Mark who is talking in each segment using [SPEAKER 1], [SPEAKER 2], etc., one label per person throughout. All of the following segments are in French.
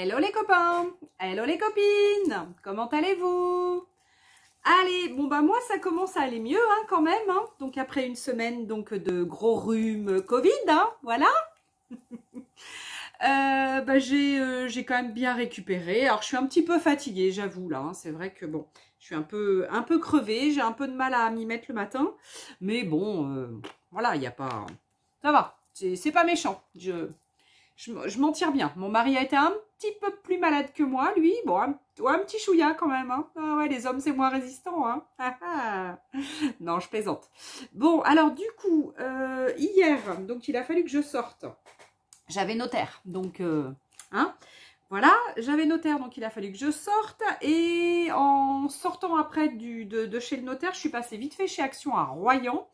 [SPEAKER 1] Hello les copains, hello les copines, comment allez-vous? Allez, bon bah moi ça commence à aller mieux hein, quand même, hein. Donc après une semaine donc de gros rhume Covid, hein, voilà. J'ai quand même bien récupéré. Alors je suis un petit peu fatiguée, j'avoue là, hein. C'est vrai que bon, je suis un peu crevée, j'ai un peu de mal à m'y mettre le matin, mais bon, voilà, il n'y a pas, ça va, c'est pas méchant. Je m'en tire bien. Mon mari a été un petit peu plus malade que moi, lui. Bon, un petit chouïa quand même. Hein. Ah ouais, les hommes, c'est moins résistant. Hein. Non, je plaisante. Bon, alors du coup, hier, donc il a fallu que je sorte. J'avais notaire. Donc, hein, voilà, j'avais notaire. Donc, il a fallu que je sorte. Et en sortant après de chez le notaire, je suis passée vite fait chez Action à Royan.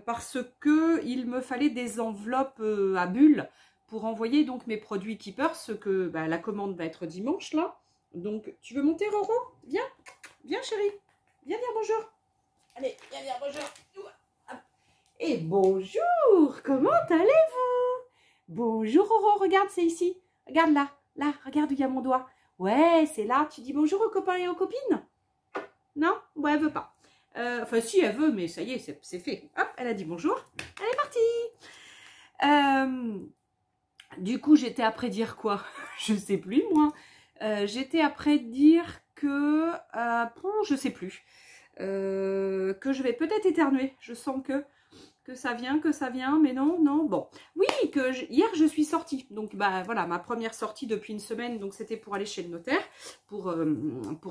[SPEAKER 1] Parce que il me fallait des enveloppes à bulles pour envoyer donc mes produits Keepers, ce que bah, la commande va être dimanche là. Donc tu veux monter Roro? Viens, viens chérie, viens dire bonjour. Allez, viens dire bonjour. Et bonjour, comment allez-vous? Bonjour Roro, regarde c'est ici, regarde là, regarde où il y a mon doigt. Ouais, c'est là, tu dis bonjour aux copains et aux copines? Non? Ouais, elle veut pas. Enfin, si, elle veut, mais ça y est, c'est fait. Hop, elle a dit bonjour. Elle est partie. Du coup, j'étais après dire quoi? Je sais plus, moi. J'étais après dire que... je sais plus. Que je vais peut-être éternuer. Je sens que ça vient, mais non. Bon, oui, hier, je suis sortie. Donc, bah voilà, ma première sortie depuis une semaine, donc c'était pour aller chez le notaire, pour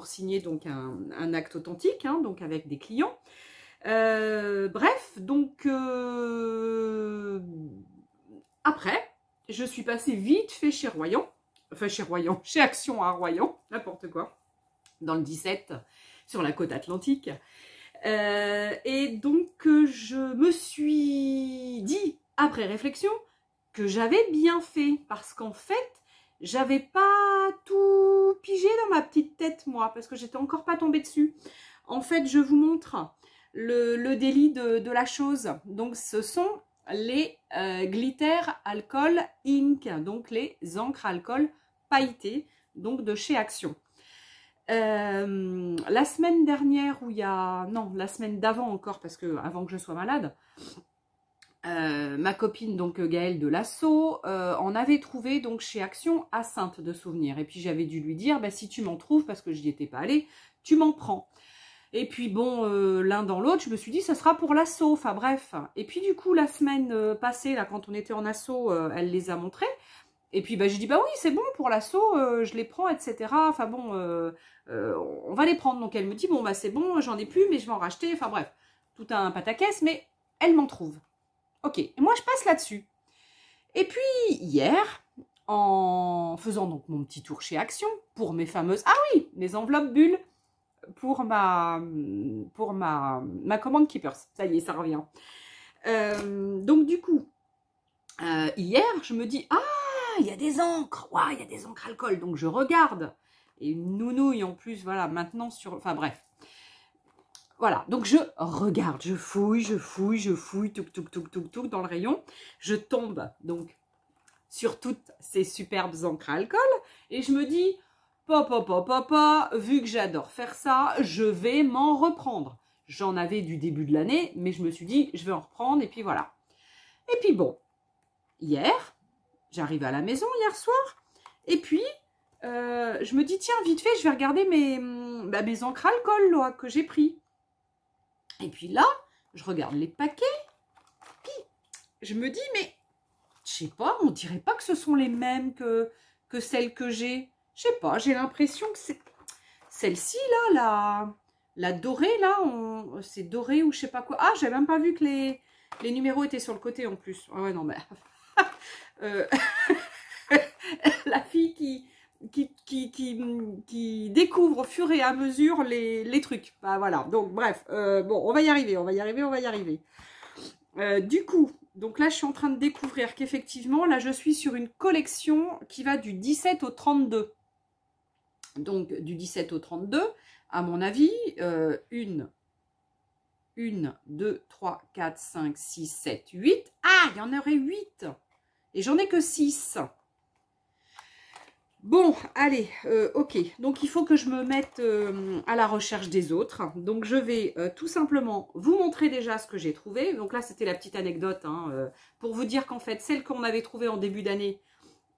[SPEAKER 1] signer donc un acte authentique, hein, donc avec des clients. Bref, donc, après, je suis passée vite fait chez Royan, enfin chez Royan, chez Action à Royan, n'importe quoi, dans le 17, sur la côte atlantique. Et donc, je me suis dit, après réflexion, que j'avais bien fait. Parce qu'en fait, j'avais pas tout pigé dans ma petite tête, moi. Parce que j'étais encore pas tombée dessus. En fait, je vous montre le délit de la chose. Donc, ce sont les glitter alcool ink. Donc, les encres alcool pailletées. Donc, de chez Action. La semaine dernière la semaine d'avant encore, parce que avant que je sois malade, ma copine donc Gaëlle de l'Asso en avait trouvé donc chez Action à Sainte de souvenirs. Et puis j'avais dû lui dire, bah, si tu m'en trouves, parce que je n'y étais pas allée, tu m'en prends. Et puis bon, l'un dans l'autre, je me suis dit, ça sera pour l'Asso, enfin bref. Et puis du coup, la semaine passée, là, quand on était en Asso, elle les a montrés. Et puis bah, j'ai dit, bah oui, c'est bon, pour l'assaut, je les prends, etc. Enfin bon, on va les prendre. Donc elle me dit, bon, bah c'est bon, j'en ai plus, mais je vais en racheter. Enfin bref, tout un pataquès, mais elle m'en trouve. Ok, et moi je passe là-dessus. Et puis hier, en faisant donc mon petit tour chez Action, pour mes fameuses, ah oui, mes enveloppes bulles, pour ma commande Keepers. Ça y est, ça revient. Donc du coup, hier, je me dis, ah, il y a des encres, waouh, il y a des encres alcool, donc je regarde, et une nounouille en plus, voilà, maintenant sur, enfin bref, voilà, donc je regarde, je fouille, touc, dans le rayon, je tombe donc sur toutes ces superbes encres alcool, et je me dis, papa, vu que j'adore faire ça, je vais m'en reprendre. J'en avais du début de l'année, mais je me suis dit, je vais en reprendre, et puis voilà. Et puis bon, hier, j'arrive à la maison hier soir, et puis je me dis, tiens, vite fait, je vais regarder mes encres alcool là, que j'ai pris. Et puis là, je regarde les paquets, puis je me dis, mais je sais pas, on dirait pas que ce sont les mêmes que celles que j'ai. Je sais pas, j'ai l'impression que c'est celle-ci là, la dorée là, c'est doré ou je sais pas quoi. Ah, j'avais même pas vu que les numéros étaient sur le côté en plus. Ah ouais, non, mais... la fille qui découvre au fur et à mesure les trucs. Bah voilà, donc bref, bon, on va y arriver. Du coup, donc là, je suis en train de découvrir qu'effectivement, là, je suis sur une collection qui va du 17 au 32. Donc, du 17 au 32, à mon avis, 1, 2, 3, 4, 5, 6, 7, 8. Ah, il y en aurait 8. Et j'en ai que 6. Bon, allez, ok. Donc, il faut que je me mette à la recherche des autres. Donc, je vais tout simplement vous montrer déjà ce que j'ai trouvé. Donc là, c'était la petite anecdote hein, pour vous dire qu'en fait, celle qu'on avait trouvée en début d'année,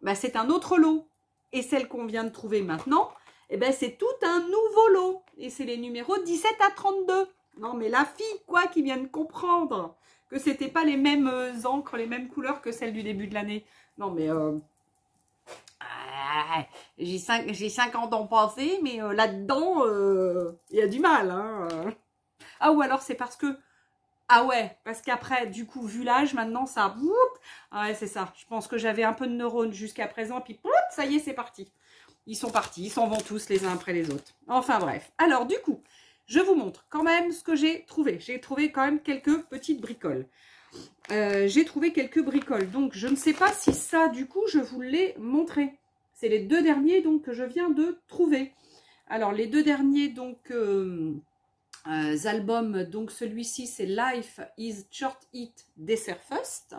[SPEAKER 1] bah, c'est un autre lot. Et celle qu'on vient de trouver maintenant, eh ben, c'est tout un nouveau lot. Et c'est les numéros 17 à 32. Non, mais la fille, quoi, qui vient de comprendre que c'était pas les mêmes encres, les mêmes couleurs que celles du début de l'année. Non, mais... j'ai 50 ans passés, mais là-dedans, il y a du mal. Hein. Ah, ou alors c'est parce que... Ah ouais, parce qu'après, du coup, vu l'âge, maintenant, ça... Ah ouais, c'est ça. Je pense que j'avais un peu de neurones jusqu'à présent, puis ça y est, c'est parti. Ils sont partis, ils s'en vont tous les uns après les autres. Enfin bref. Alors, du coup, je vous montre quand même ce que j'ai trouvé. J'ai trouvé quand même quelques petites bricoles. J'ai trouvé quelques bricoles. Donc, je ne sais pas si ça, du coup, je vous l'ai montré. C'est les deux derniers donc que je viens de trouver. Alors les deux derniers donc albums, donc celui-ci c'est Life is Short Eat Dessert First,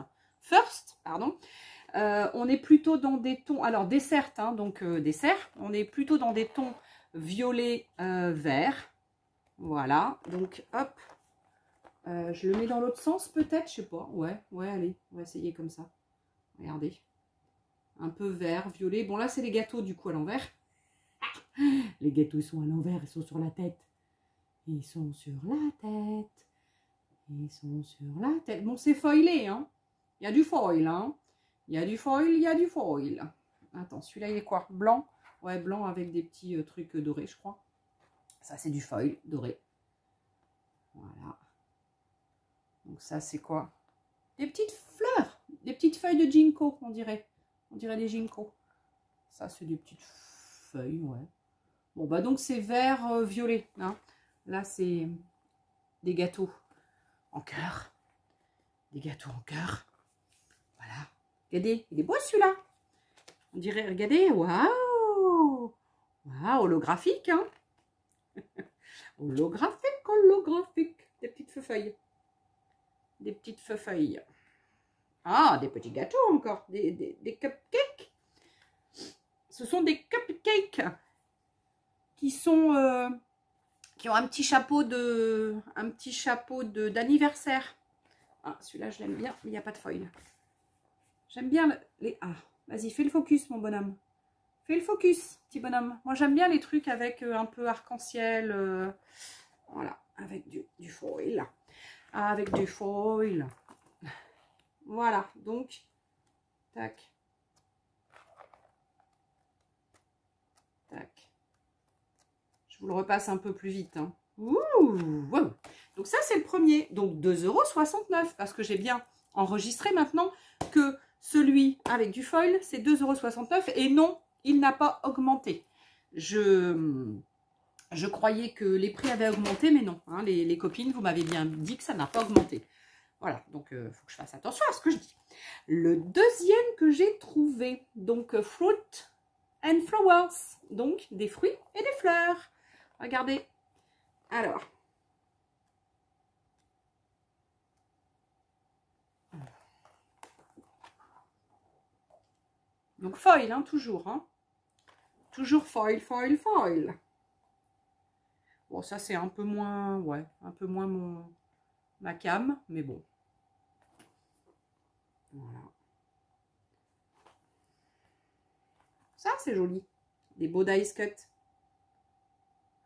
[SPEAKER 1] pardon. On est plutôt dans des tons, alors dessert, hein, donc dessert, on est plutôt dans des tons violet vert. Voilà, donc hop, je le mets dans l'autre sens peut-être, je sais pas, ouais, allez, on va essayer comme ça. Regardez. Un peu vert, violet. Bon, là, c'est les gâteaux, du coup, à l'envers. Les gâteaux, ils sont à l'envers, ils sont sur la tête. Ils sont sur la tête. Ils sont sur la tête. Bon, c'est foilé, hein. Il y a du foil, hein. Il y a du foil, il y a du foil. Attends, celui-là, il est quoi? Blanc? Ouais, blanc avec des petits trucs dorés, je crois. Ça, c'est du foil doré. Voilà. Donc, ça, c'est quoi? Des petites fleurs. Des petites feuilles de ginkgo, on dirait. On dirait des ginkgo. Ça, c'est des petites feuilles, ouais. Bon, bah donc, c'est vert violet. Hein. Là, c'est des gâteaux en cœur. Des gâteaux en cœur. Voilà. Regardez, il est beau celui-là. On dirait, regardez, waouh. Waouh, holographique, hein. Holographique, holographique. Des petites feuilles. Des petites feuilles. Ah, des petits gâteaux encore. Des cupcakes. Ce sont des cupcakes qui sont qui ont un petit chapeau d'anniversaire. Ah, celui-là je l'aime bien, mais il n'y a pas de foil. J'aime bien les... Ah, vas-y, fais le focus mon bonhomme. Fais le focus, petit bonhomme. Moi j'aime bien les trucs avec un peu arc-en-ciel. Voilà, avec du foil. Avec du foil. Voilà, donc, tac. Tac. Je vous le repasse un peu plus vite. Hein. Ouh, wow. Donc ça, c'est le premier. Donc 2,69 € parce que j'ai bien enregistré maintenant que celui avec du foil, c'est 2,69 € et non, il n'a pas augmenté. Je croyais que les prix avaient augmenté, mais non. Hein, les copines, vous m'avez bien dit que ça n'a pas augmenté. Voilà, donc il faut que je fasse attention à ce que je dis. Le deuxième que j'ai trouvé, donc Fruit and Flowers, donc des fruits et des fleurs. Regardez. Alors. Donc foil, hein, toujours. Hein. Toujours foil, foil, foil. Bon, ça c'est un peu moins, ouais, un peu moins ma cam, mais bon. Voilà. Ça c'est joli. Des beaux dice cut.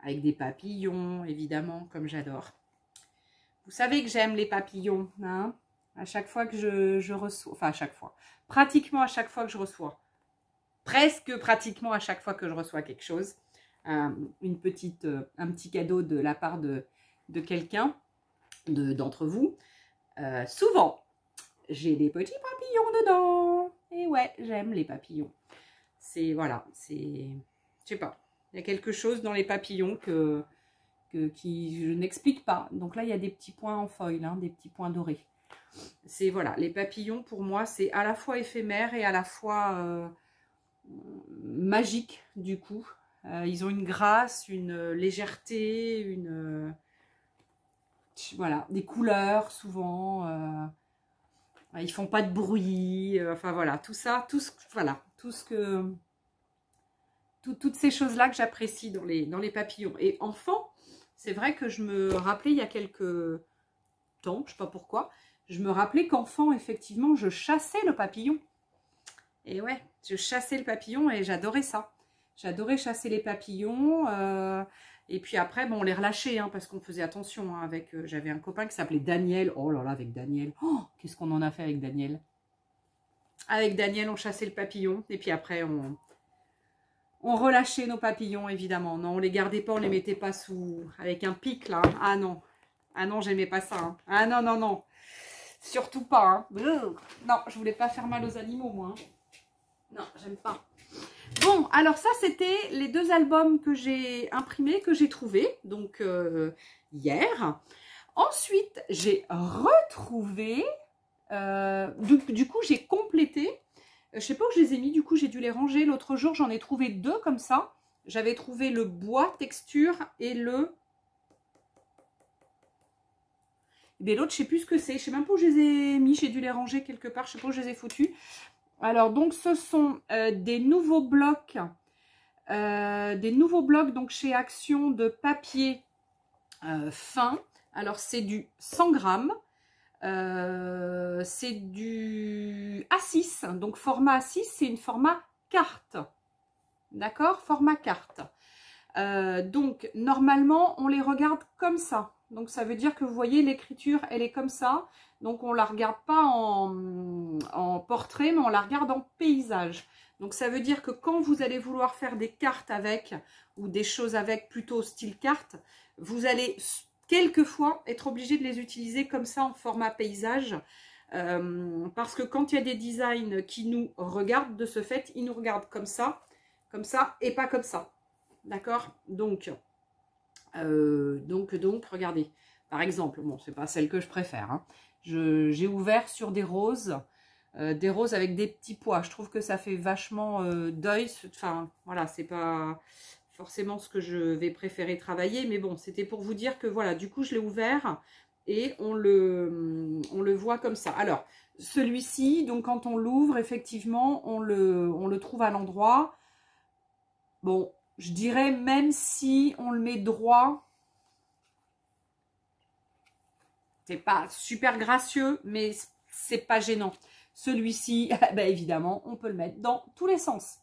[SPEAKER 1] Avec des papillons, évidemment, comme j'adore. Vous savez que j'aime les papillons, hein. À chaque fois que je reçois, enfin à chaque fois, pratiquement à chaque fois que je reçois, presque pratiquement à chaque fois que je reçois quelque chose, un petit cadeau de la part de quelqu'un, d'entre vous, souvent, j'ai des petits papillons dedans. Et ouais, j'aime les papillons. C'est, voilà, c'est, je sais pas, il y a quelque chose dans les papillons qui je n'explique pas. Donc là, il y a des petits points en foil, hein, des petits points dorés. C'est, voilà, les papillons, pour moi, c'est à la fois éphémère et à la fois magique, du coup. Ils ont une grâce, une légèreté, voilà, des couleurs, souvent. Ils font pas de bruit. Enfin, voilà, tout ça, voilà, tout ce que toutes ces choses-là que j'apprécie dans les papillons. Et enfant, c'est vrai que je me rappelais il y a quelques temps, je ne sais pas pourquoi, je me rappelais qu'enfant, effectivement, je chassais le papillon. Et ouais, je chassais le papillon et j'adorais ça. J'adorais chasser les papillons. Et puis après, bon, on les relâchait, hein, parce qu'on faisait attention. Hein, avec, j'avais un copain qui s'appelait Daniel. Oh là là, avec Daniel. Oh, qu'est-ce qu'on en a fait avec Daniel? Avec Daniel, on chassait le papillon. Et puis après, on relâchait nos papillons, évidemment. Non, on les gardait pas, on les mettait pas sous... Avec un pic, là. Ah non. Ah non, j'aimais pas ça. Hein. Ah non, non, non. Surtout pas. Hein. Non, je voulais pas faire mal aux animaux, moi. Hein. Non, j'aime pas. Bon, alors ça, c'était les 2 albums que j'ai imprimés, que j'ai trouvés, donc hier. Ensuite, j'ai retrouvé, du coup, j'ai complété, je sais pas où je les ai mis, du coup, j'ai dû les ranger. L'autre jour, j'en ai trouvé 2 comme ça. J'avais trouvé le bois texture et le... Mais l'autre, je sais plus ce que c'est. Je sais même pas où je les ai mis. J'ai dû les ranger quelque part. Je sais pas où je les ai foutus. Alors, donc, ce sont des nouveaux blocs. Donc, chez Action de papier fin. Alors, c'est du 100 grammes. C'est du A6. Donc, format A6, c'est une format carte. D'accord? Format carte. Donc, normalement, on les regarde comme ça. Donc, ça veut dire que vous voyez, l'écriture, elle est comme ça. Donc, on ne la regarde pas en portrait, mais on la regarde en paysage. Donc, ça veut dire que quand vous allez vouloir faire des cartes avec, ou des choses avec plutôt style carte, vous allez quelquefois être obligé de les utiliser comme ça en format paysage. Parce que quand il y a des designs qui nous regardent, de ce fait, ils nous regardent comme ça et pas comme ça. D'accord? Donc, regardez. Par exemple, bon, c'est pas celle que je préfère. Hein. J'ai ouvert sur des roses avec des petits pois. Je trouve que ça fait vachement deuil. Enfin, voilà, c'est pas forcément ce que je vais préférer travailler. Mais bon, c'était pour vous dire que voilà, du coup, je l'ai ouvert et on le voit comme ça. Alors, celui-ci, donc quand on l'ouvre, effectivement, on le trouve à l'endroit. Bon, je dirais même si on le met droit, c'est pas super gracieux, mais c'est pas gênant. Celui-ci, ben évidemment, on peut le mettre dans tous les sens.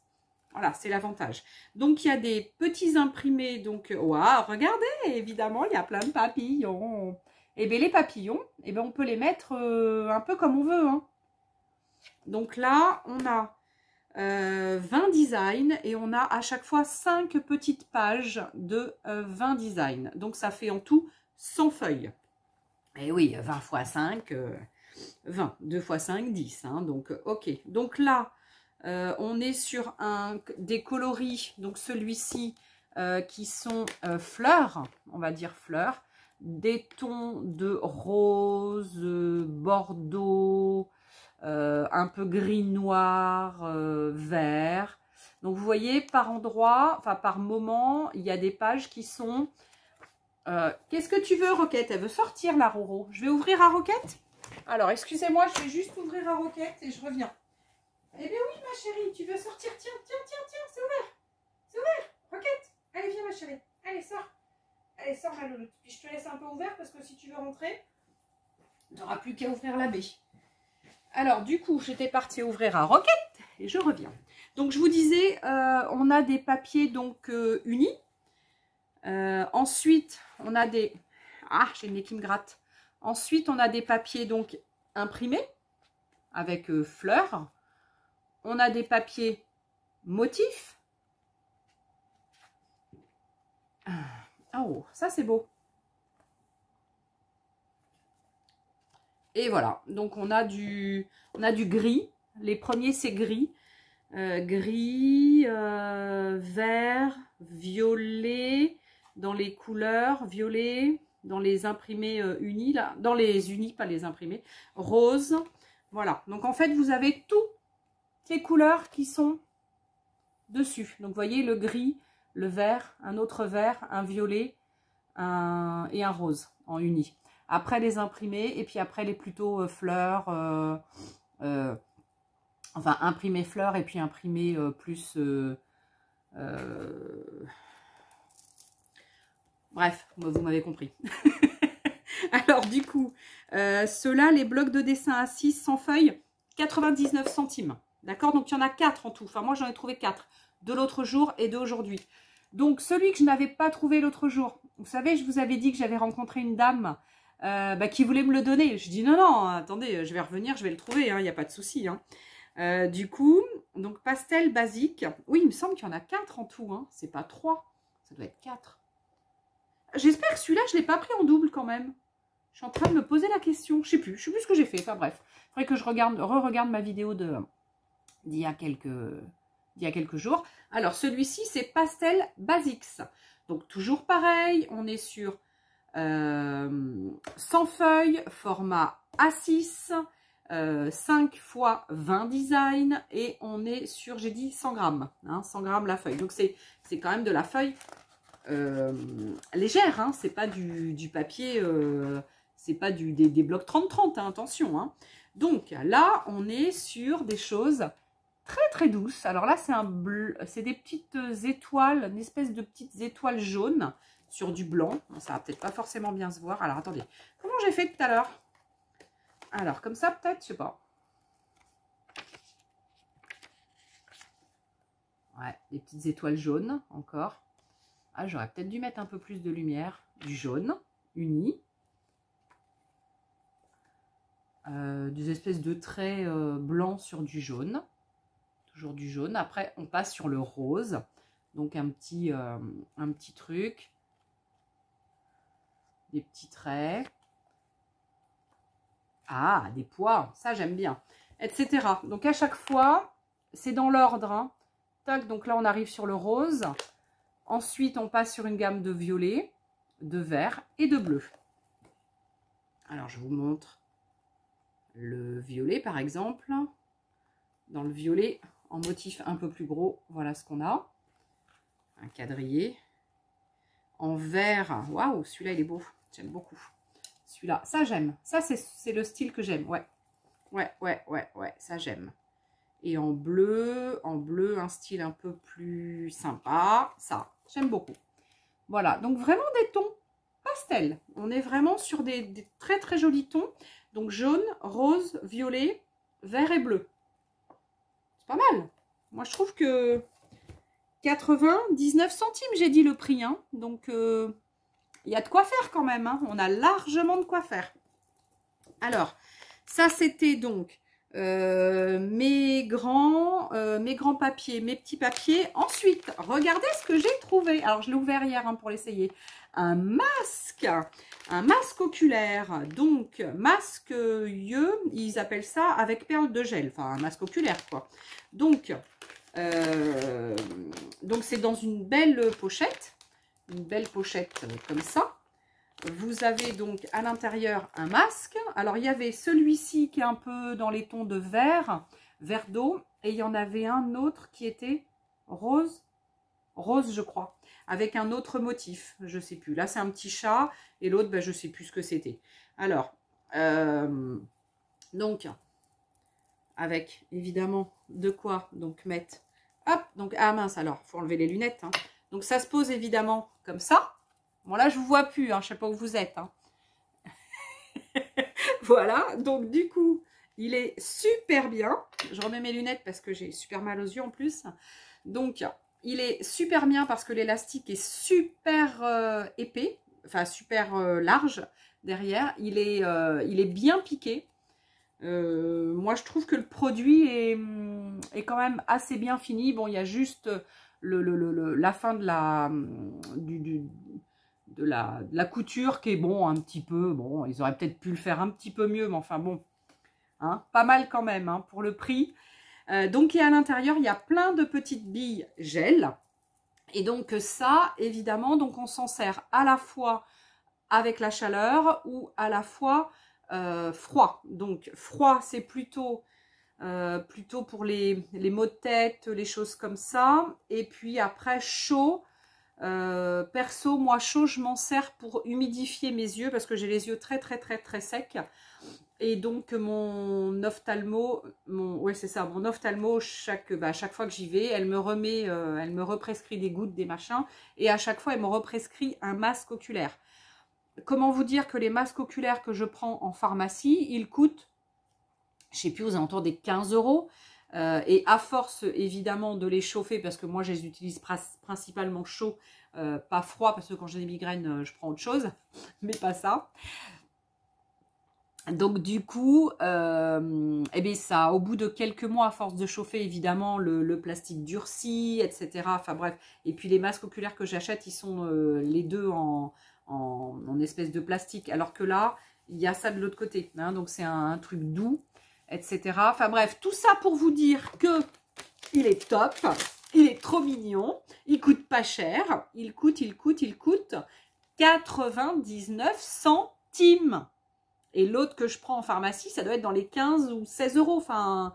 [SPEAKER 1] Voilà, c'est l'avantage. Donc, il y a des petits imprimés. Donc, waouh, regardez, évidemment, il y a plein de papillons. Et bien, les papillons, et ben, on peut les mettre un peu comme on veut. Hein. Donc là, on a 20 designs et on a à chaque fois 5 petites pages de 20 designs. Donc, ça fait en tout 100 feuilles. Et oui, 20 x 5, 20. 2 x 5, 10. Hein, donc, ok. Donc là, on est sur des coloris, donc celui-ci, qui sont fleurs, on va dire fleurs, des tons de rose, bordeaux, un peu gris noir, vert. Donc vous voyez, par endroit, enfin par moment, il y a des pages qui sont... Qu'est-ce que tu veux, Roquette? Elle veut sortir, la Roro. Je vais ouvrir à Roquette. Alors, excusez-moi, je vais juste ouvrir à Roquette et je reviens. Eh bien oui, ma chérie, tu veux sortir? Tiens, tiens, tiens, tiens, c'est ouvert. C'est ouvert. Roquette, allez, viens, ma chérie. Allez, sors. Allez, sors, ma louloute. Puis je te laisse un peu ouvert parce que si tu veux rentrer, tu n'auras plus qu'à ouvrir la baie. Alors, du coup, j'étais partie ouvrir à Roquette et je reviens. Donc, je vous disais, on a des papiers donc unis. Ensuite, on a des... Ah, j'ai le nez qui me gratte. Ensuite, on a des papiers donc imprimés avec fleurs. On a des papiers motifs. Oh, ça c'est beau. Et voilà, donc on a du gris. Les premiers c'est gris. Gris, vert, violet, dans les couleurs, violet, dans les imprimés unis, là, dans les unis, pas les imprimés, rose. Voilà, donc en fait vous avez toutes les couleurs qui sont dessus. Donc vous voyez le gris, le vert, un autre vert, un violet et un rose en uni. Après les imprimés et puis après les plutôt fleurs, enfin imprimés fleurs et puis imprimés plus Bref, vous m'avez compris. Alors du coup, ceux-là, les blocs de dessin à 6 sans feuilles, 99 centimes. D'accord? Donc il y en a 4 en tout. Enfin, moi j'en ai trouvé 4 de l'autre jour et d'aujourd'hui. Donc celui que je n'avais pas trouvé l'autre jour, vous savez, je vous avais dit que j'avais rencontré une dame qui voulait me le donner. Je dis non, non, attendez, je vais revenir, je vais le trouver, il n'y a pas de souci. Du coup, donc pastel basique. Oui, il me semble qu'il y en a 4 en tout, c'est pas 3, ça doit être 4. J'espère que celui-là, je ne l'ai pas pris en double quand même. Je suis en train de me poser la question. Je ne sais plus ce que j'ai fait. Enfin bref, il faudrait que je re-regarde ma vidéo d'il y a quelques jours. Alors celui-ci, c'est Pastel Basics. Donc toujours pareil, on est sur 100 feuilles, format A6, 5 x 20 design et on est sur, j'ai dit 100 grammes, 100 grammes la feuille. Donc c'est quand même de la feuille légère, c'est pas du papier, c'est pas des blocs 30-30, attention. Donc là, on est sur des choses très très douces. Alors là, c'est des petites étoiles, une espèce de petites étoiles jaunes sur du blanc. Ça va peut-être pas forcément bien se voir. Alors attendez, comment j'ai fait tout à l'heure? Alors comme ça peut-être, je sais pas. Ouais, des petites étoiles jaunes encore. Ah, j'aurais peut-être dû mettre un peu plus de lumière, du jaune uni. Des espèces de traits blancs sur du jaune. Toujours du jaune. Après, on passe sur le rose. Donc, un petit truc. Des petits traits. Ah, des pois. Ça, j'aime bien. Etc. Donc, à chaque fois, c'est dans l'ordre. Tac, donc là, on arrive sur le rose. Ensuite, on passe sur une gamme de violet, de vert et de bleu. Alors, je vous montre le violet, par exemple. Dans le violet, en motif un peu plus gros, voilà ce qu'on a. Un quadrillé. En vert, waouh, celui-là, il est beau. J'aime beaucoup. Celui-là, ça, j'aime. Ça, c'est le style que j'aime, ouais. Ouais, ça, j'aime. Et en bleu, un style un peu plus sympa. Ça, j'aime beaucoup. Voilà, donc vraiment des tons pastels. On est vraiment sur des très très jolis tons. Donc jaune, rose, violet, vert et bleu. C'est pas mal. Moi, je trouve que 99 centimes, j'ai dit le prix. Donc, il y a de quoi faire quand même. On a largement de quoi faire. Alors, ça, c'était donc mes grands papiers, mes petits papiers. Ensuite, regardez ce que j'ai trouvé. Alors, je l'ai ouvert hier pour l'essayer. Un masque oculaire. Donc, masque yeux, ils appellent ça avec perles de gel. Enfin, un masque oculaire, quoi. Donc c'est dans une belle pochette. Une belle pochette comme ça. Vous avez donc à l'intérieur un masque. Alors, il y avait celui-ci qui est un peu dans les tons de vert d'eau. Et il y en avait un autre qui était rose, je crois, avec un autre motif. Je ne sais plus. Là, c'est un petit chat. Et l'autre, je ne sais plus ce que c'était. Alors, donc, avec évidemment de quoi donc mettre. Hop, donc, ah mince, alors, il faut enlever les lunettes. Donc, ça se pose évidemment comme ça. Bon, là, je ne vous vois plus, je ne sais pas où vous êtes. Voilà, donc du coup, il est super bien. Je remets mes lunettes parce que j'ai super mal aux yeux en plus. Donc, il est super bien parce que l'élastique est super épais, enfin super large derrière. Il est bien piqué. Moi, je trouve que le produit est quand même assez bien fini. Bon, il y a juste la fin de la couture qui est bon, un petit peu, bon, ils auraient peut-être pu le faire un petit peu mieux, mais enfin bon, pas mal quand même pour le prix. Donc, et à l'intérieur, il y a plein de petites billes gel. Et donc ça, évidemment, donc on s'en sert à la fois avec la chaleur ou à la fois froid. Donc froid, c'est plutôt pour les maux de tête, les choses comme ça. Et puis après, chaud. Perso, moi chaud, je m'en sers pour humidifier mes yeux parce que j'ai les yeux très très très très secs. Et donc mon ophtalmo, ouais c'est ça, mon ophtalmo, chaque fois que j'y vais, elle me represcrit des gouttes, des machins, et à chaque fois elle me represcrit un masque oculaire. Comment vous dire que les masques oculaires que je prends en pharmacie, ils coûtent, je sais plus, aux alentours des 15 €. Et à force évidemment de les chauffer, parce que moi je les utilise principalement chaud, pas froid, parce que quand j'ai des migraines, je prends autre chose, mais pas ça. Donc du coup, eh bien ça, au bout de quelques mois, à force de chauffer, évidemment, le plastique durcit, etc. Enfin bref, et puis les masques oculaires que j'achète, ils sont les deux en espèce de plastique, alors que là, il y a ça de l'autre côté, hein, donc c'est un truc doux, etc. Enfin bref, tout ça pour vous dire que il est top, il est trop mignon, il coûte pas cher, il coûte 99 centimes. Et l'autre que je prends en pharmacie, ça doit être dans les 15 ou 16 €. Enfin,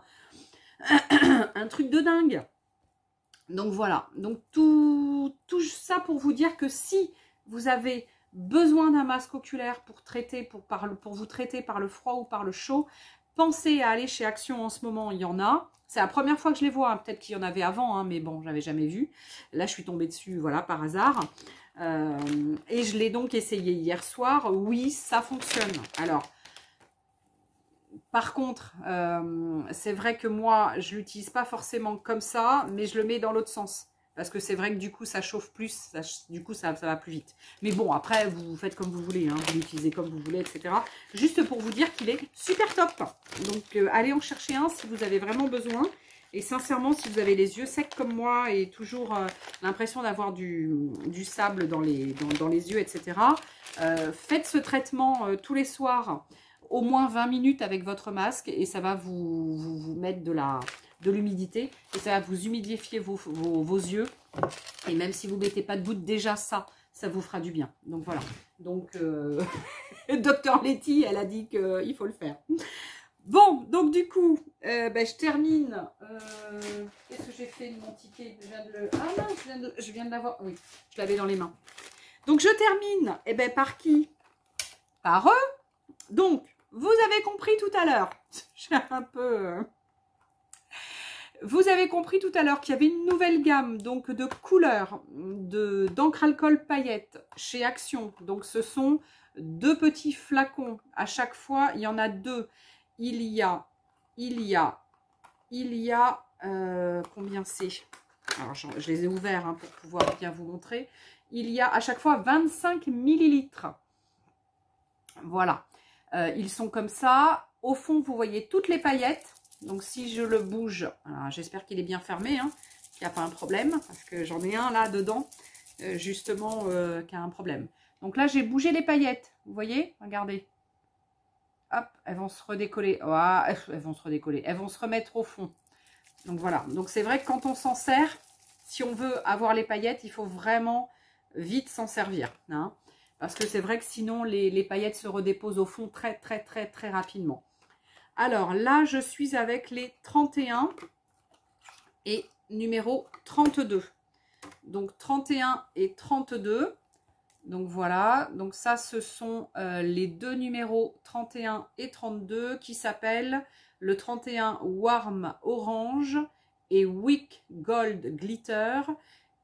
[SPEAKER 1] un truc de dingue. Donc voilà. Donc tout ça pour vous dire que si vous avez besoin d'un masque oculaire pour vous traiter par le froid ou par le chaud, pensez à aller chez Action en ce moment. Il y en a. C'est la première fois que je les vois. Hein. Peut-être qu'il y en avait avant, hein, mais bon, j'avais jamais vu. Là, je suis tombée dessus, voilà, par hasard. Et je l'ai donc essayé hier soir. Oui, ça fonctionne. Alors, par contre, c'est vrai que moi, je l'utilise pas forcément comme ça, mais je le mets dans l'autre sens. Parce que c'est vrai que du coup, ça chauffe plus, du coup, ça va plus vite. Mais bon, après, vous faites comme vous voulez, hein, vous l'utilisez comme vous voulez, etc. Juste pour vous dire qu'il est super top. Donc, allez en chercher un si vous avez vraiment besoin. Et sincèrement, si vous avez les yeux secs comme moi et toujours l'impression d'avoir du sable dans les yeux, etc., faites ce traitement tous les soirs, au moins 20 minutes avec votre masque, et ça va vous mettre de l'humidité, et ça va vous humidifier vos yeux. Et même si vous ne mettez pas de gouttes, déjà ça vous fera du bien. Donc voilà. Donc, Docteur Letty, elle a dit qu'il faut le faire. Bon, donc du coup, je termine. Qu'est-ce que j'ai fait de mon ticket? Ah non, je viens de l'avoir. Oui, je l'avais dans les mains. Donc je termine. Par qui? Par eux. Donc, vous avez compris tout à l'heure. J'ai un peu. Vous avez compris tout à l'heure qu'il y avait une nouvelle gamme donc de couleurs d'encre alcool paillettes chez Action. Donc ce sont 2 petits flacons. À chaque fois, il y en a 2. Il y a combien c'est? Alors je les ai ouverts hein, pour pouvoir bien vous montrer. Il y a à chaque fois 25 millilitres. Voilà. Ils sont comme ça. Au fond, vous voyez toutes les paillettes. Donc, si je le bouge, j'espère qu'il est bien fermé, hein, qu'il n'y a pas un problème. Parce que j'en ai un là dedans, justement, qui a un problème. Donc là, j'ai bougé les paillettes. Vous voyez? Regardez. Hop, elles vont se redécoller. Oh, elles vont se redécoller. Elles vont se remettre au fond. Donc voilà. Donc c'est vrai que quand on s'en sert, si on veut avoir les paillettes, il faut vraiment vite s'en servir. Hein, parce que c'est vrai que sinon, les paillettes se redéposent au fond très rapidement. Alors là, je suis avec les 31 et numéro 32. Donc 31 et 32. Donc voilà, donc ça ce sont les 2 numéros 31 et 32 qui s'appellent le 31 Warm Orange et Wick Gold Glitter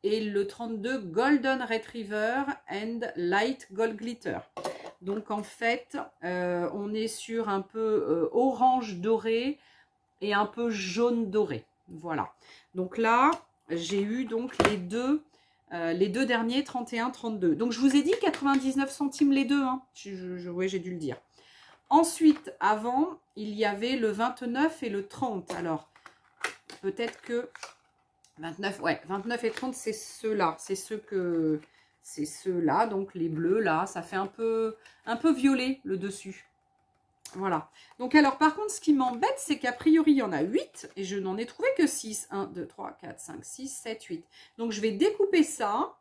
[SPEAKER 1] et le 32 Golden Retriever and Light Gold Glitter. Donc en fait, on est sur un peu orange doré et un peu jaune doré. Voilà. Donc là, j'ai eu donc les deux derniers 31-32. Donc je vous ai dit 99 centimes les deux. Hein. Oui, j'ai dû le dire. Ensuite, avant, il y avait le 29 et le 30. Alors, peut-être que 29, ouais, 29 et 30, c'est ceux-là. C'est ceux-là, donc les bleus, là, ça fait un peu violet, le dessus. Voilà. Donc, alors, par contre, ce qui m'embête, c'est qu'a priori, il y en a 8, et je n'en ai trouvé que 6. 1, 2, 3, 4, 5, 6, 7, 8. Donc, je vais découper ça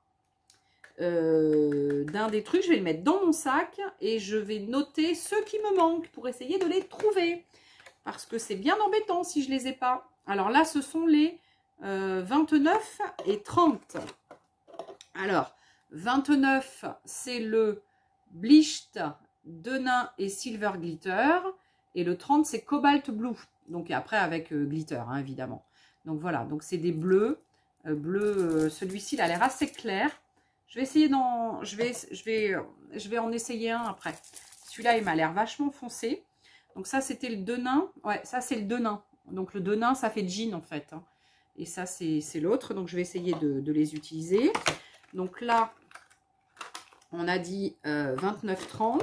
[SPEAKER 1] d'un des trucs, je vais le mettre dans mon sac, et je vais noter ceux qui me manquent pour essayer de les trouver. Parce que c'est bien embêtant si je les ai pas. Alors là, ce sont les 29 et 30. Alors, 29, c'est le Bleached Denain et Silver Glitter. Et le 30, c'est Cobalt Blue. Donc après, avec glitter, hein, évidemment. Donc voilà, donc c'est des bleus. Celui-ci, il a l'air assez clair. Je vais essayer d'en... Je vais en essayer un après. Celui-là, il m'a l'air vachement foncé. Donc ça, c'était le Denain. Ouais, ça, c'est le Denain. Donc le Denain, ça fait jean, en fait. Hein. Et ça, c'est l'autre. Donc je vais essayer de les utiliser. Donc là, on a dit 29,30.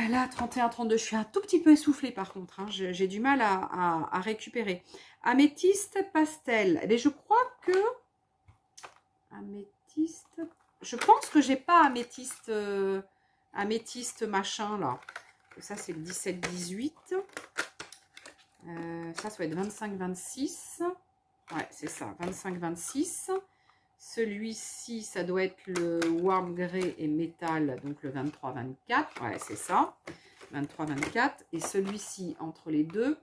[SPEAKER 1] Là, 31,32. Je suis un tout petit peu essoufflée, par contre. Hein. J'ai du mal à récupérer. Améthyste pastel. Mais je crois que... Améthyste... Je pense que j'ai pas améthyste... améthyste machin, là. Ça, c'est le 17-18. Ça doit être 25-26. Ouais, c'est ça, 25-26. Celui-ci, ça doit être le Warm Grey et Métal, donc le 23-24. Ouais, c'est ça, 23-24. Et celui-ci, entre les deux,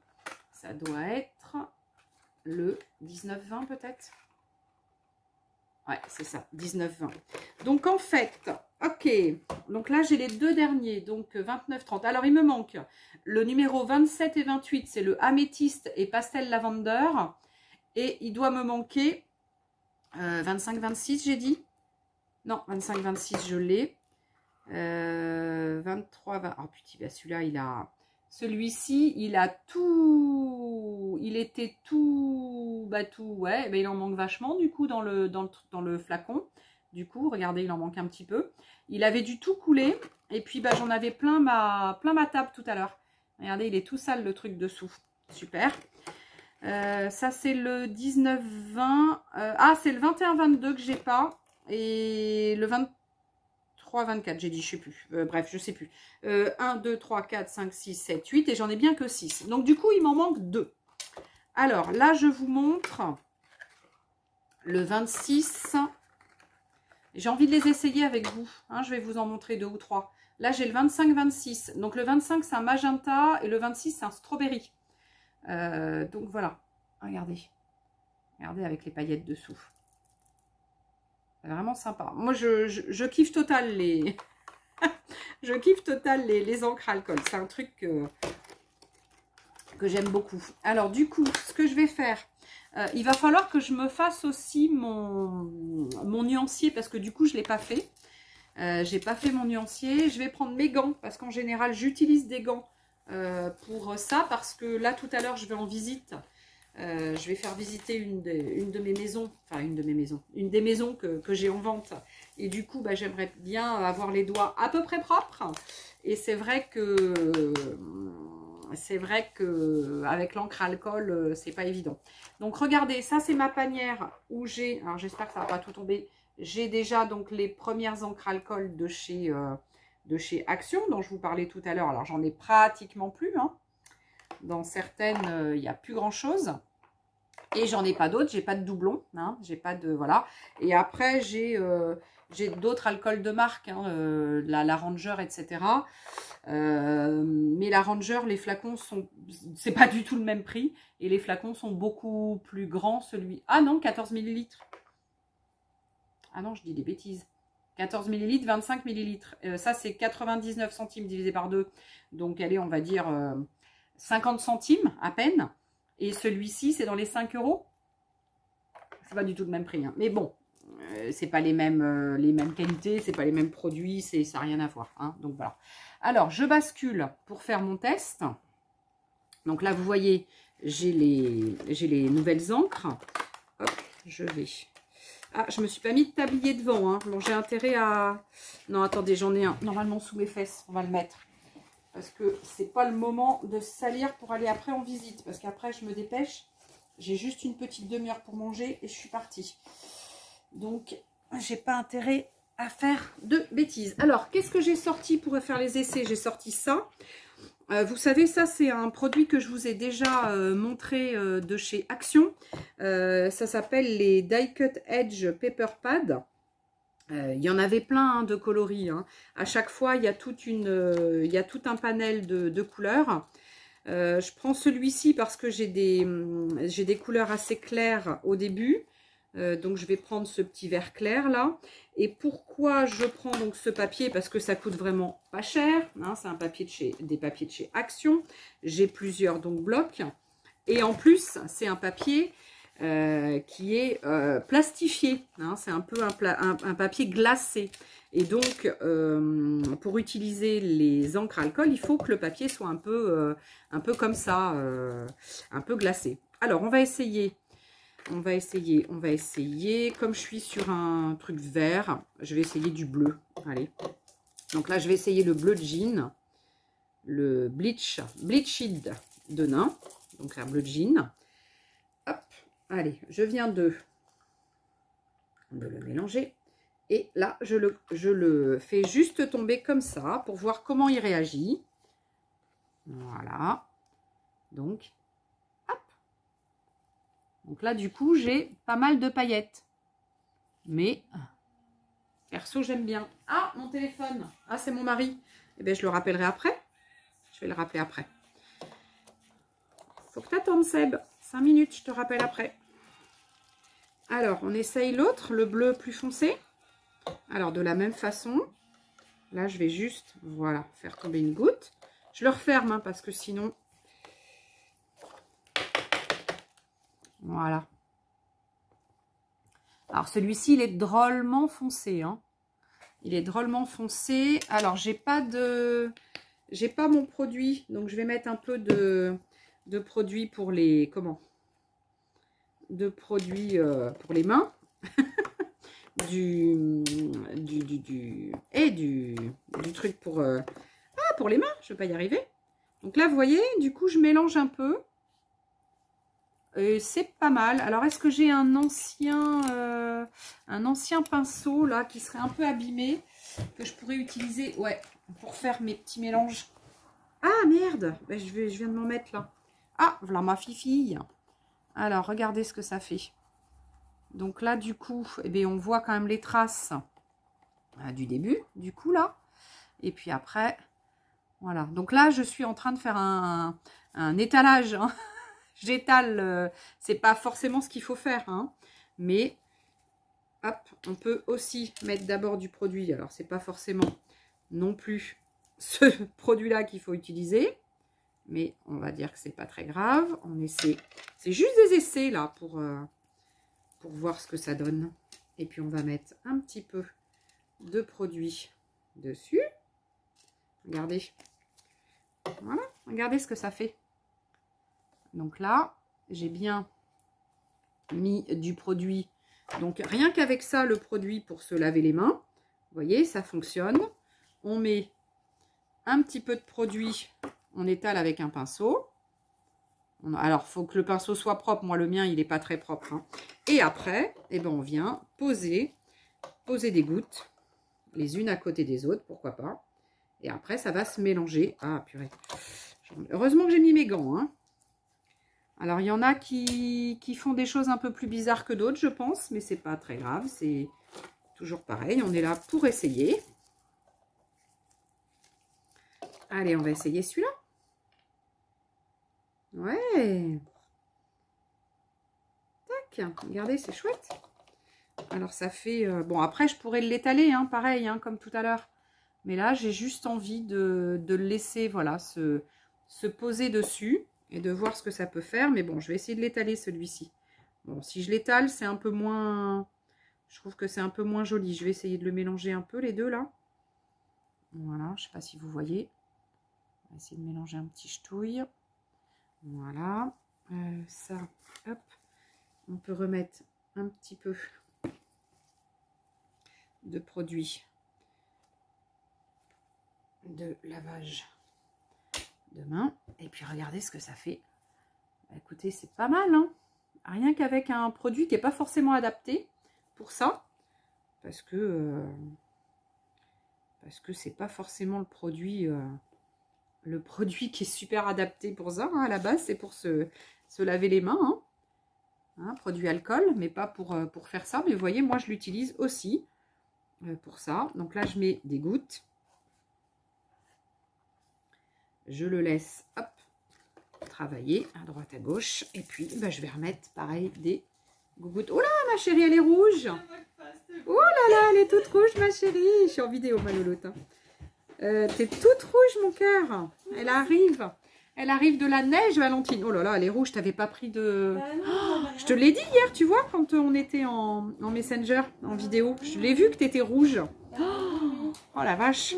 [SPEAKER 1] ça doit être le 19-20 peut-être. Ouais, c'est ça, 19-20. Donc, en fait, ok. Donc là, j'ai les deux derniers, donc 29-30. Alors, il me manque le numéro 27 et 28, c'est le Améthyste et Pastel Lavender. Et il doit me manquer 25-26, j'ai dit. Non, 25-26, je l'ai. 23-20. Oh putain, bah, celui-là, il a... Celui-ci, il a tout... Il était tout... Bah tout, ouais. Bah, il en manque vachement, du coup, dans le flacon. Du coup, regardez, il en manque un petit peu. Il avait du tout coulé. Et puis, bah, j'en avais plein ma table tout à l'heure. Regardez, il est tout sale, le truc dessous. Super. Ça, c'est le 19-20. Ah, c'est le 21-22 que j'ai pas. Et le 23-24, j'ai dit, je sais plus. Bref, je sais plus. 1, 2, 3, 4, 5, 6, 7, 8. Et j'en ai bien que 6. Donc, du coup, il m'en manque 2. Alors, là, je vous montre le 26. J'ai envie de les essayer avec vous. Hein, je vais vous en montrer 2 ou 3. Là, j'ai le 25-26. Donc, le 25, c'est un magenta. Et le 26, c'est un strawberry. Donc voilà, regardez avec les paillettes dessous, c'est vraiment sympa. Moi je kiffe total les je kiffe total les encres alcool, c'est un truc que j'aime beaucoup. Alors du coup, ce que je vais faire, il va falloir que je me fasse aussi mon nuancier, parce que du coup je l'ai pas fait. J'ai pas fait mon nuancier. Je vais prendre mes gants, parce qu'en général j'utilise des gants pour ça, parce que là tout à l'heure je vais en visite. Je vais faire visiter une de mes maisons, enfin une des maisons que j'ai en vente. Et du coup, bah, j'aimerais bien avoir les doigts à peu près propres. Et c'est vrai que avec l'encre alcool, c'est pas évident. Donc regardez, ça c'est ma panière où j'ai, alors j'espère que ça va pas tout tomber. J'ai déjà donc les premières encres alcool de chez Action, dont je vous parlais tout à l'heure. Alors, j'en ai pratiquement plus. Hein. Dans certaines, il n'y a plus grand-chose. Et j'en ai pas d'autres. J'ai pas de doublons. Hein. J'ai pas de... Voilà. Et après, j'ai d'autres alcools de marque. Hein, la Ranger, etc. Mais la Ranger, les flacons sont... C'est pas du tout le même prix. Et les flacons sont beaucoup plus grands. Celui... Ah non, 14 ml. Ah non, je dis des bêtises. 14 ml, 25 ml. Ça, c'est 99 centimes divisé par 2. Donc, allez, on va dire 50 centimes à peine. Et celui-ci, c'est dans les 5 €. C'est pas du tout le même prix. Hein. Mais bon, c'est pas les mêmes qualités, c'est pas les mêmes produits, ça n'a rien à voir. Hein. Donc, voilà. Alors, je bascule pour faire mon test. Donc là, vous voyez, j'ai les nouvelles encres. Hop, je vais... Ah, je me suis pas mis de tablier devant. Hein. Bon, j'ai intérêt à... Non, attendez, j'en ai un. Normalement, sous mes fesses, on va le mettre. Parce que c'est pas le moment de se salir pour aller après en visite. Parce qu'après, je me dépêche. J'ai juste une petite demi-heure pour manger et je suis partie. Donc, j'ai pas intérêt à faire de bêtises. Alors, qu'est-ce que j'ai sorti pour faire les essais? J'ai sorti ça. Vous savez, ça, c'est un produit que je vous ai déjà montré de chez Action. Ça s'appelle les Die Cut Edge Paper Pad. Il y en avait plein hein, de coloris. Hein. À chaque fois, il y a tout un panel de couleurs. Je prends celui-ci parce que j'ai des couleurs assez claires au début. Donc je vais prendre ce petit vert clair là. Et pourquoi je prends donc ce papier? Parce que ça coûte vraiment pas cher, hein. C'est un papier des papiers de chez Action. J'ai plusieurs donc blocs. Et en plus, c'est un papier qui est plastifié, hein. C'est un peu un papier glacé. Et donc, pour utiliser les encres alcool, il faut que le papier soit un peu comme ça, un peu glacé. Alors, on va essayer. On va essayer. Comme je suis sur un truc vert, je vais essayer du bleu. Allez. Donc là, je vais essayer le bleu de jean. Le Bleached de Nain. Donc un bleu de jean. Hop. Allez, je viens de le mélanger. Et là, je le fais juste tomber comme ça pour voir comment il réagit. Voilà. Donc, hop. Donc là, du coup, j'ai pas mal de paillettes. Mais, perso, j'aime bien. Ah, mon téléphone. Ah, c'est mon mari. Eh bien, je le rappellerai après. Je vais le rappeler après. Faut que tu attendes, Seb. 5 minutes, je te rappelle après. Alors, on essaye l'autre, le bleu plus foncé. Alors, de la même façon, là, je vais juste, voilà, faire tomber une goutte. Je le referme, hein, parce que sinon... Voilà. Alors, celui-ci, il est drôlement foncé, hein. Il est drôlement foncé. Alors, j'ai pas mon produit, donc je vais mettre un peu de produit pour les... Comment? De produit pour les mains. du truc pour pour les mains, je vais pas y arriver. Donc là, vous voyez, du coup, je mélange un peu. C'est pas mal. Alors, est-ce que j'ai un ancien pinceau là qui serait un peu abîmé que je pourrais utiliser, ouais, pour faire mes petits mélanges? Ah merde, ben, je viens de m'en mettre là. Ah, voilà ma fifille. Alors, regardez ce que ça fait. Donc là, du coup, eh bien, on voit quand même les traces du début, du coup, là. Et puis après, voilà. Donc là, je suis en train de faire un étalage. Hein. J'étale, c'est pas forcément ce qu'il faut faire. Hein. Mais, hop, on peut aussi mettre d'abord du produit. Alors, c'est pas forcément non plus ce produit-là qu'il faut utiliser. Mais on va dire que c'est pas très grave. On essaie. C'est juste des essais, là, pour voir ce que ça donne. Et puis on va mettre un petit peu de produit dessus. Regardez. Voilà, regardez ce que ça fait. Donc là, j'ai bien mis du produit. Donc rien qu'avec ça, le produit pour se laver les mains. Vous voyez, ça fonctionne. On met un petit peu de produit. On étale avec un pinceau. Alors, il faut que le pinceau soit propre. Moi, le mien, il n'est pas très propre. Hein. Et après, eh ben, on vient poser des gouttes, les unes à côté des autres, pourquoi pas. Et après, ça va se mélanger. Ah, purée. Heureusement que j'ai mis mes gants. Hein. Alors, il y en a qui font des choses un peu plus bizarres que d'autres, je pense. Mais c'est pas très grave. C'est toujours pareil. On est là pour essayer. Allez, on va essayer celui-là. Ouais. Tac. Regardez, c'est chouette. Alors, ça fait... bon, après, je pourrais l'étaler, hein, pareil, hein, comme tout à l'heure. Mais là, j'ai juste envie de le laisser, voilà, se poser dessus et de voir ce que ça peut faire. Mais bon, je vais essayer de l'étaler, celui-ci. Bon, si je l'étale, c'est un peu moins... Je trouve que c'est un peu moins joli. Je vais essayer de le mélanger un peu, les deux, là. Voilà, je ne sais pas si vous voyez. On va essayer de mélanger un petit ch'touille. Voilà. Ça, hop. On peut remettre un petit peu de produit de lavage de main. Et puis, regardez ce que ça fait. Bah, écoutez, c'est pas mal, hein. Rien qu'avec un produit qui n'est pas forcément adapté pour ça. Parce que c'est pas forcément le produit qui est super adapté pour ça. Hein, à la base, c'est pour se laver les mains. Hein. Hein, produit alcool, mais pas pour faire ça. Mais vous voyez, moi, je l'utilise aussi pour ça. Donc là, je mets des gouttes. Je le laisse, hop, travailler à droite, à gauche. Et puis, bah, je vais remettre, pareil, des Gougoute. Oh là, ma chérie, elle est rouge. Oh là là, elle est toute rouge, ma chérie. Je suis en vidéo, ma louloute. T'es toute rouge, mon cœur. Elle arrive. Elle arrive de la neige, Valentine. Oh là là, elle est rouge. T'avais pas pris de... Oh, je te l'ai dit hier, tu vois, quand on était en Messenger, en vidéo. Je l'ai vu que t'étais rouge. Oh la vache.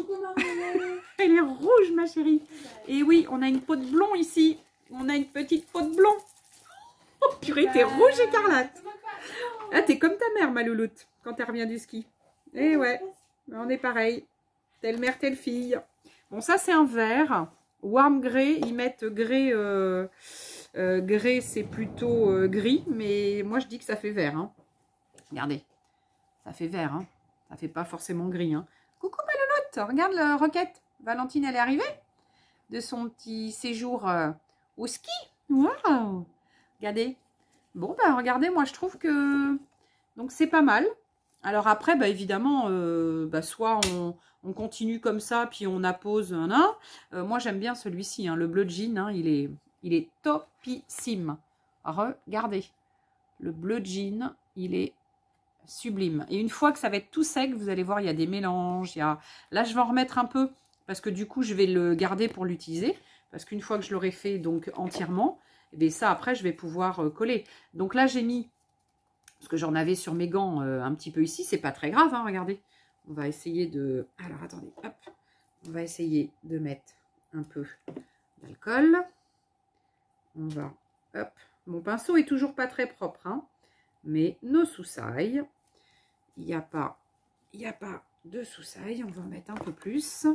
[SPEAKER 1] Elle est rouge, ma chérie. Et oui, on a une peau de blond ici. On a une petite peau de blond. Oh purée, t'es rouge écarlate. Ah, t'es comme ta mère, ma louloute, quand elle revient du ski. Eh ouais, on est pareil. Telle mère, telle fille. Bon, ça, c'est un vert. Warm grey, ils mettent grey. Grey, c'est plutôt gris. Mais moi, je dis que ça fait vert. Hein. Regardez. Ça fait vert. Hein. Ça fait pas forcément gris. Hein. Coucou, ma louloute. Regarde le roquette. Valentine, elle est arrivée de son petit séjour au ski. Waouh. Regardez. Bon, ben, regardez, moi, je trouve que... Donc, c'est pas mal. Alors après, bah, évidemment, soit on continue comme ça, puis on appose un. Moi, j'aime bien celui-ci, hein, le bleu jean, hein, il est topissime. Regardez, le bleu jean, il est sublime. Et une fois que ça va être tout sec, vous allez voir, il y a des mélanges. Là, je vais en remettre un peu, parce que du coup, je vais le garder pour l'utiliser. Parce qu'une fois que je l'aurai fait donc entièrement, et bien ça, après, je vais pouvoir coller. Donc là, j'ai mis... Parce que j'en avais sur mes gants un petit peu ici. C'est pas très grave, hein, regardez. On va essayer de... Alors, attendez, hop. On va essayer de mettre un peu d'alcool. On va... Hop. Mon pinceau est toujours pas très propre, hein. Mais nos soussailles, il n'y a pas de soussailles. On va en mettre un peu plus.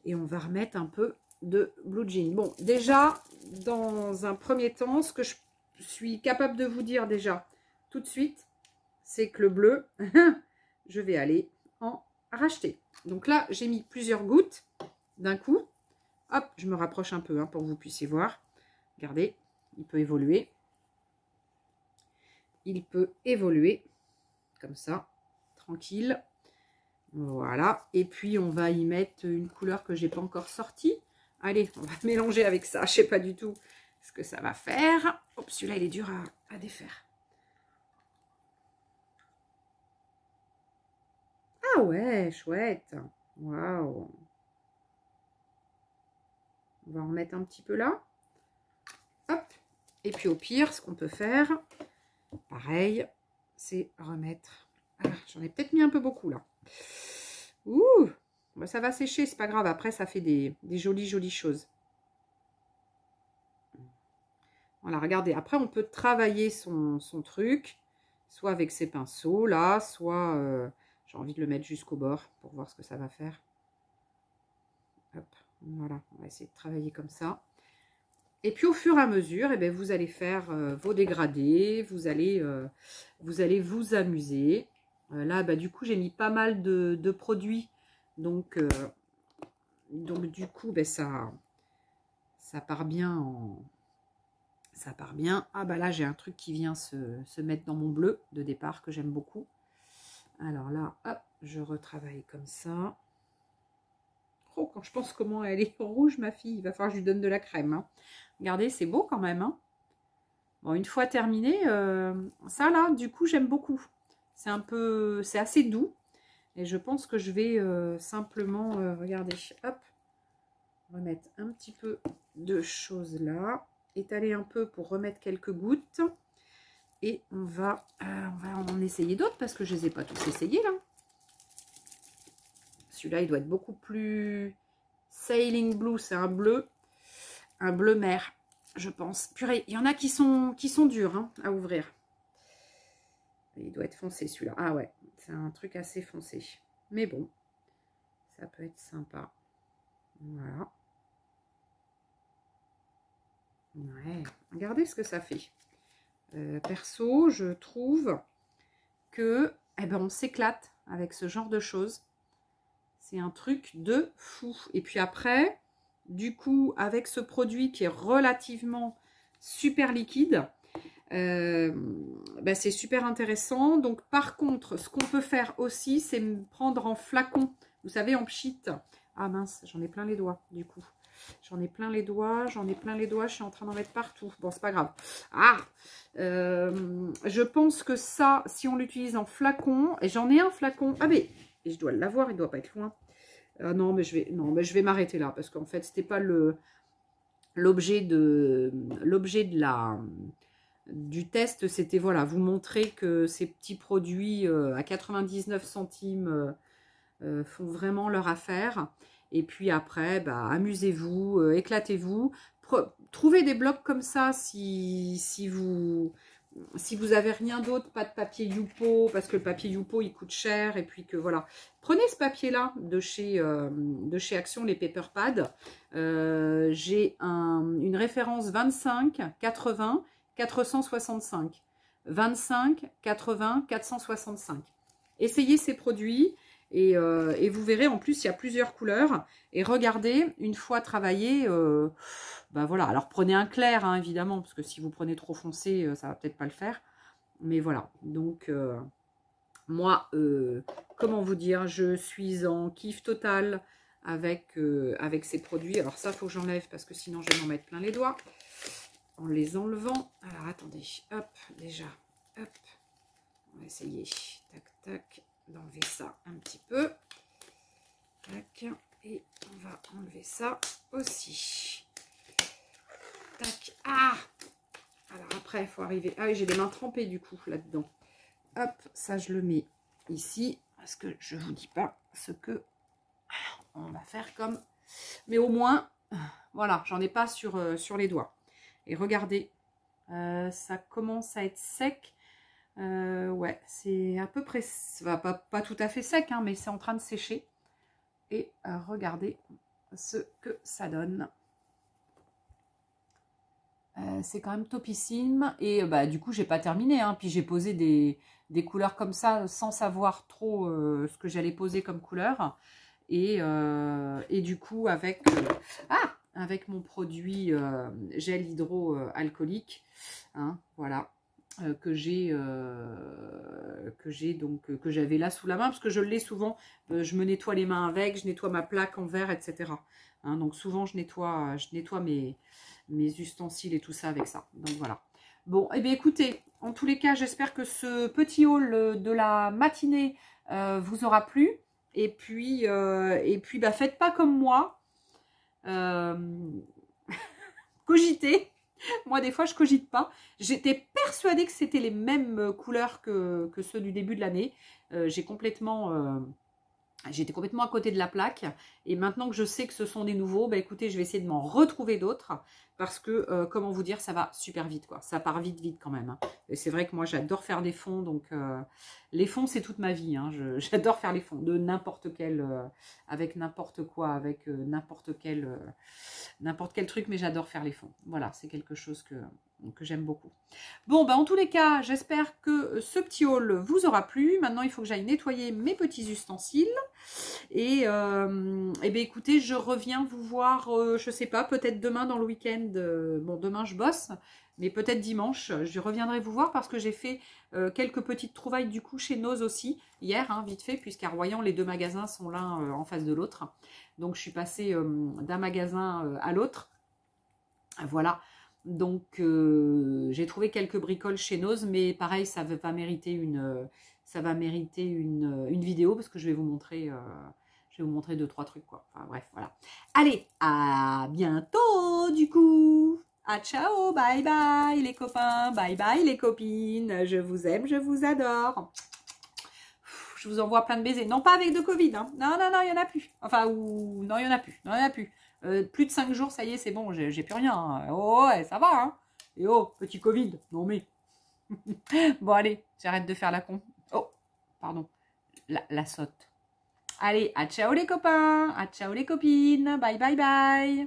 [SPEAKER 1] Et on va remettre un peu de blue jean. Bon, déjà, dans un premier temps, ce que je suis capable de vous dire déjà... tout de suite, c'est que le bleu, je vais aller en racheter. Donc là, j'ai mis plusieurs gouttes d'un coup. Hop, je me rapproche un peu hein, pour que vous puissiez voir. Regardez, il peut évoluer. Il peut évoluer comme ça, tranquille. Voilà. Et puis, on va y mettre une couleur que j'ai pas encore sortie. Allez, on va mélanger avec ça. Je sais pas du tout ce que ça va faire. Hop, celui-là, il est dur à défaire. Ah ouais, chouette. Waouh. On va en mettre un petit peu là. Hop. Et puis au pire, ce qu'on peut faire, pareil, c'est remettre... Ah, j'en ai peut-être mis un peu beaucoup là. Ouh. Bah, ça va sécher, c'est pas grave. Après, ça fait des jolies choses. Voilà, regardez. Après, on peut travailler son truc, soit avec ses pinceaux là, soit... j'ai envie de le mettre jusqu'au bord pour voir ce que ça va faire. Hop, voilà, on va essayer de travailler comme ça. Et puis au fur et à mesure, eh bien, vous allez faire vos dégradés, vous allez vous amuser. Là, bah, du coup, j'ai mis pas mal de produits. Donc du coup, bah, ça part bien en... Ça part bien. Ah bah là, j'ai un truc qui vient se mettre dans mon bleu de départ que j'aime beaucoup. Alors là, hop, je retravaille comme ça. Oh, quand je pense comment elle est rouge, ma fille, il va falloir que je lui donne de la crème. Hein. Regardez, c'est beau quand même. Hein. Bon, une fois terminé, ça là, du coup, j'aime beaucoup. C'est assez doux. Et je pense que je vais simplement, regardez, hop, remettre un petit peu de choses là. Étaler un peu pour remettre quelques gouttes. Et on va en essayer d'autres parce que je ne les ai pas tous essayés là. Celui-là, il doit être beaucoup plus Sailing Blue. C'est un bleu mer, je pense. Purée, il y en a qui sont durs hein, à ouvrir. Il doit être foncé celui-là. Ah ouais, c'est un truc assez foncé. Mais bon, ça peut être sympa. Voilà. Ouais, regardez ce que ça fait. Perso, je trouve que on s'éclate avec ce genre de choses. C'est un truc de fou. Et puis après, du coup, avec ce produit qui est relativement super liquide, c'est super intéressant. Donc, par contre, ce qu'on peut faire aussi, c'est prendre en flacon, vous savez, en pchit. Ah mince, j'en ai plein les doigts, du coup. J'en ai plein les doigts, je suis en train d'en mettre partout. Bon, c'est pas grave. Ah, je pense que ça, si on l'utilise en flacon, et j'en ai un flacon, ah mais, et je dois l'avoir, il doit pas être loin. Non, mais je vais m'arrêter là, parce qu'en fait, c'était pas l'objet du test, c'était, voilà, vous montrer que ces petits produits à 99 centimes font vraiment leur affaire. Et puis après, bah, amusez-vous, éclatez-vous. Trouvez des blocs comme ça si vous avez rien d'autre, pas de papier Youpo, parce que le papier Youpo, il coûte cher. Et puis que voilà. Prenez ce papier-là de chez Action, les Paper Pads. J'ai une référence 25, 80, 465. 25, 80, 465. Essayez ces produits. Et vous verrez, en plus, il y a plusieurs couleurs. Et regardez, une fois travaillé, ben voilà. Alors, prenez un clair, hein, évidemment, parce que si vous prenez trop foncé, ça va peut-être pas le faire. Mais voilà. Donc, moi, comment vous dire, je suis en kiff total avec ces produits. Alors ça, il faut que j'enlève, parce que sinon, je vais m'en mettre plein les doigts. En les enlevant. Alors, attendez. Hop, déjà. Hop. On va essayer. Tac, tac. D'enlever ça un petit peu. Tac. Et on va enlever ça aussi. Tac. Ah! Alors après, il faut arriver. Ah oui, j'ai les mains trempées du coup là-dedans. Hop, ça je le mets ici. Parce que je ne vous dis pas ce que on va faire comme. Mais au moins, voilà, j'en ai pas sur les doigts. Et regardez, ça commence à être sec. Ouais, c'est à peu près, pas tout à fait sec, hein, mais c'est en train de sécher. Et regardez ce que ça donne. C'est quand même topissime. Et bah, du coup, j'ai pas terminé. Hein, puis j'ai posé des couleurs comme ça sans savoir trop ce que j'allais poser comme couleur. Et du coup, avec mon produit gel hydroalcoolique, hein, voilà. Que j'avais là sous la main, parce que je l'ai souvent, je me nettoie les mains avec, je nettoie ma plaque en verre, etc. Hein, donc souvent je nettoie mes ustensiles et tout ça avec ça. Donc voilà. Bon, et bien écoutez, en tous les cas, j'espère que ce petit haul de la matinée vous aura plu. Et puis bah, faites pas comme moi. Cogitez. Moi, des fois, je cogite pas. J'étais persuadée que c'était les mêmes couleurs que ceux du début de l'année. J'étais complètement à côté de la plaque. Et maintenant que je sais que ce sont des nouveaux, bah, écoutez, je vais essayer de m'en retrouver d'autres. Parce que, comment vous dire, ça va super vite, quoi. Ça part vite, vite quand même. Hein. Et c'est vrai que moi, j'adore faire des fonds. Donc, les fonds, c'est toute ma vie. Hein. J'adore faire les fonds de n'importe quel, avec n'importe quoi, avec n'importe quel truc. Mais j'adore faire les fonds. Voilà, c'est quelque chose que j'aime beaucoup. Bon, bah, en tous les cas, j'espère que ce petit haul vous aura plu. Maintenant, il faut que j'aille nettoyer mes petits ustensiles. Et ben, écoutez, je reviens vous voir, je sais pas, peut-être demain dans le week-end. Bon, demain, je bosse, mais peut-être dimanche, je reviendrai vous voir parce que j'ai fait quelques petites trouvailles du coup chez Nose aussi, hier, hein, vite fait, puisqu'à Royan, les deux magasins sont l'un en face de l'autre. Donc, je suis passée d'un magasin à l'autre. Voilà. Donc, j'ai trouvé quelques bricoles chez Nose, mais pareil, ça va mériter une vidéo parce que je vais vous montrer 2-3 trucs, quoi. Enfin, bref, voilà. Allez, à bientôt, du coup. À ciao, bye bye, les copains, bye bye, les copines. Je vous aime, je vous adore. Je vous envoie plein de baisers. Non, pas avec de Covid, hein. Non, non, non, il n'y en a plus. Enfin, non, il n'y en a plus. Non, il n'y en a plus. Plus de 5 jours, ça y est, c'est bon, j'ai plus rien. Hein. Oh, ouais, ça va, hein. Et oh, petit Covid. Non, mais. Bon, allez, j'arrête de faire la con. Oh, pardon. La sotte. Allez, à ciao les copains. À ciao les copines. Bye, bye, bye.